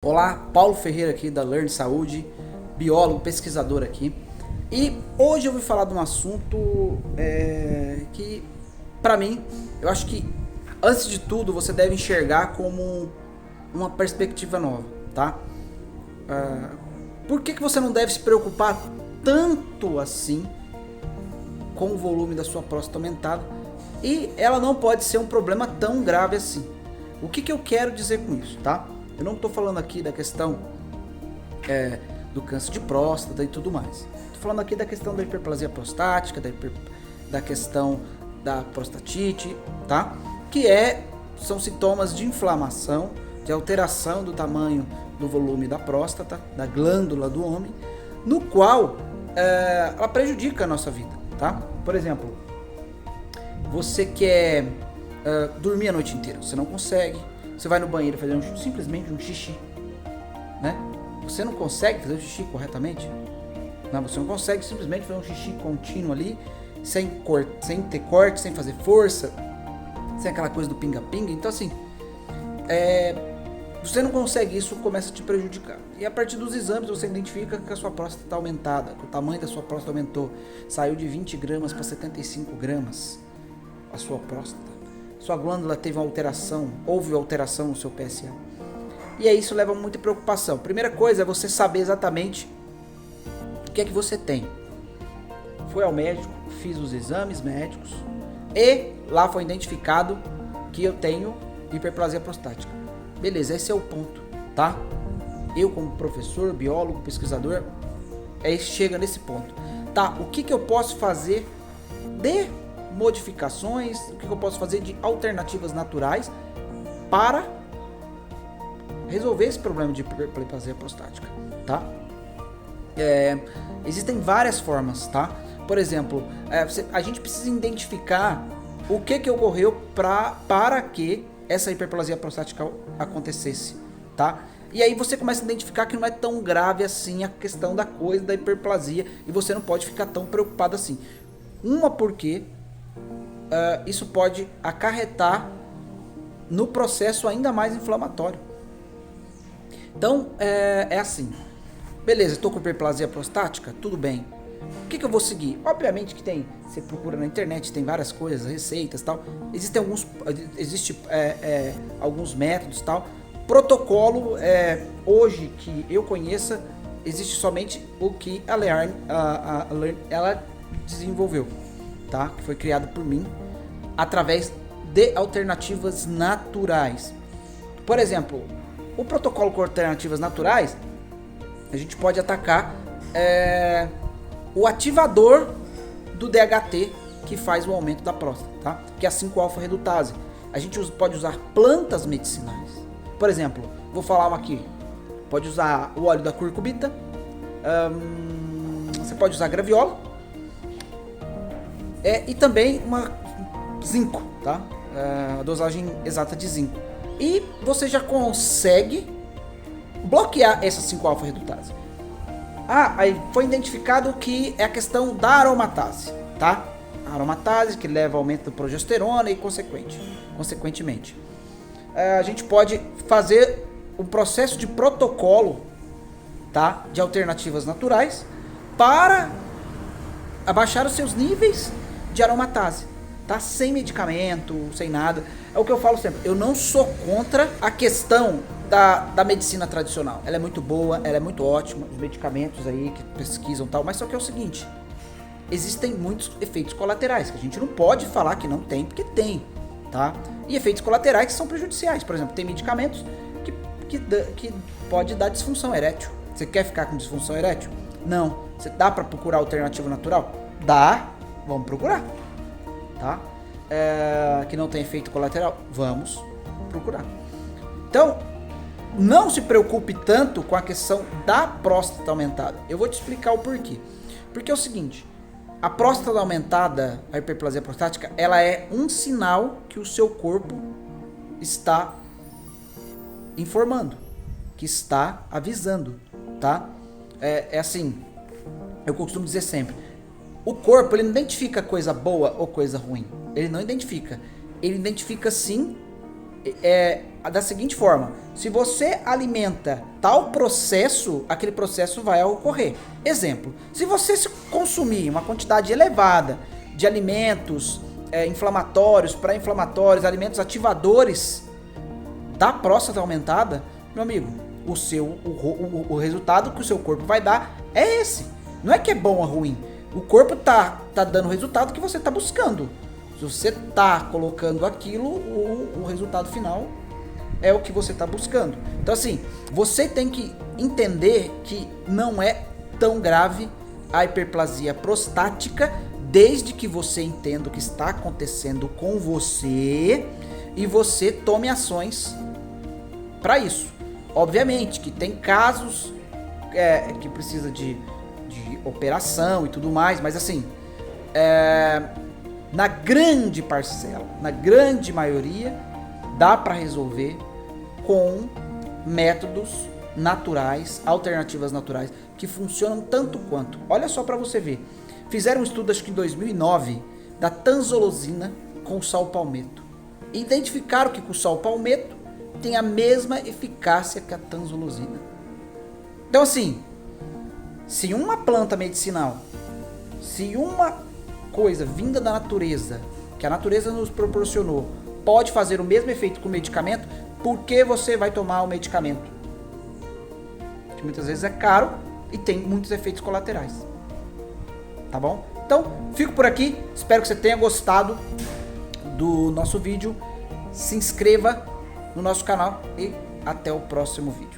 Olá, Paulo Ferreira aqui da Learn Saúde, biólogo, pesquisador aqui. E hoje eu vou falar de um assunto que, para mim, eu acho que, antes de tudo, você deve enxergar como uma perspectiva nova, tá? Por que você não deve se preocupar tanto assim com o volume da sua próstata aumentada? E ela não pode ser um problema tão grave assim. O que eu quero dizer com isso, tá? Eu não estou falando aqui da questão do câncer de próstata e tudo mais. Estou falando aqui da questão da hiperplasia prostática, da questão da prostatite, tá? São sintomas de inflamação, de alteração do tamanho do volume da próstata, da glândula do homem, no qual ela prejudica a nossa vida, tá? Por exemplo, você quer dormir a noite inteira, você não consegue. Você vai no banheiro fazer simplesmente um xixi, né? Você não consegue fazer o xixi corretamente? Não, você não consegue simplesmente fazer um xixi contínuo ali, sem ter corte, sem fazer força, sem aquela coisa do pinga-pinga. Então assim, você não consegue isso, começa a te prejudicar. E a partir dos exames você identifica que a sua próstata está aumentada, que o tamanho da sua próstata aumentou, saiu de 20 gramas para 75 gramas a sua próstata. Sua glândula teve uma alteração, houve alteração no seu PSA. E aí isso leva a muita preocupação. Primeira coisa é você saber exatamente o que é que você tem. Fui ao médico, fiz os exames médicos e lá foi identificado que eu tenho hiperplasia prostática. Beleza, esse é o ponto, tá? Eu como professor, biólogo, pesquisador, chega nesse ponto. Tá, o que eu posso fazer de modificações, o que eu posso fazer de alternativas naturais para resolver esse problema de hiperplasia prostática, tá? Existem várias formas, tá? Por exemplo, a gente precisa identificar o que ocorreu para que essa hiperplasia prostática acontecesse, tá? E aí você começa a identificar que não é tão grave assim a questão da coisa da hiperplasia e você não pode ficar tão preocupado assim. Porque isso pode acarretar no processo ainda mais inflamatório. Então, assim. Beleza, estou com hiperplasia prostática? Tudo bem. O que eu vou seguir? Obviamente que você procura na internet, tem várias coisas, receitas e tal. Existem alguns métodos e tal. Protocolo, hoje que eu conheça, existe somente o que a Learn ela desenvolveu. Tá? Que foi criado por mim através de alternativas naturais. Por exemplo, o protocolo com alternativas naturais, a gente pode atacar o ativador do DHT que faz o aumento da próstata, tá? Que é a 5-alfa-redutase. A gente pode usar plantas medicinais. Por exemplo, vou falar uma aqui. Pode usar o óleo da curcubita. Você pode usar graviola. E também zinco, tá? A dosagem exata de zinco. E você já consegue bloquear essa 5-alfa-redutase. Aí foi identificado que é a questão da aromatase, tá? A aromatase que leva ao aumento da progesterona e consequentemente. A gente pode fazer um processo de protocolo, tá? De alternativas naturais para abaixar os seus níveis de aromatase, tá? Sem medicamento, sem nada. É o que eu falo sempre, eu não sou contra a questão da medicina tradicional. Ela é muito boa, ela é muito ótima, os medicamentos aí que pesquisam e tal, mas só que é o seguinte, existem muitos efeitos colaterais, que a gente não pode falar que não tem, porque tem, tá? E efeitos colaterais que são prejudiciais. Por exemplo, tem medicamentos que pode dar disfunção erétil. Você quer ficar com disfunção erétil? Não. Você dá pra procurar alternativa natural? Dá. Vamos procurar, tá? Que não tem efeito colateral? Vamos procurar. Então, não se preocupe tanto com a questão da próstata aumentada. Eu vou te explicar o porquê. Porque é o seguinte, a próstata aumentada, a hiperplasia prostática, ela é um sinal que o seu corpo está informando, que está avisando, tá? Assim, eu costumo dizer sempre, o corpo, ele não identifica coisa boa ou coisa ruim. Ele não identifica. Ele identifica sim da seguinte forma: se você alimenta tal processo, aquele processo vai ocorrer. Exemplo: se você consumir uma quantidade elevada de alimentos inflamatórios, pré-inflamatórios, alimentos ativadores da próstata aumentada, meu amigo, o resultado que o seu corpo vai dar é esse. Não é que é bom ou ruim. O corpo tá dando o resultado que você tá buscando. Se você tá colocando aquilo, o resultado final é o que você tá buscando. Então assim, você tem que entender que não é tão grave a hiperplasia prostática, desde que você entenda o que está acontecendo com você e você tome ações para isso. Obviamente que tem casos que precisa de operação e tudo mais, mas assim, na grande parcela, na grande maioria, dá para resolver com métodos naturais, alternativas naturais, que funcionam tanto quanto. Olha só para você ver. Fizeram um estudo, acho que em 2009, da tanzolosina com sal palmeto. E identificaram que com o sal palmeto tem a mesma eficácia que a tanzolosina. Então assim, se uma planta medicinal, se uma coisa vinda da natureza, que a natureza nos proporcionou, pode fazer o mesmo efeito com o medicamento, por que você vai tomar o medicamento? Que muitas vezes é caro e tem muitos efeitos colaterais. Tá bom? Então, fico por aqui. Espero que você tenha gostado do nosso vídeo. Se inscreva no nosso canal e até o próximo vídeo.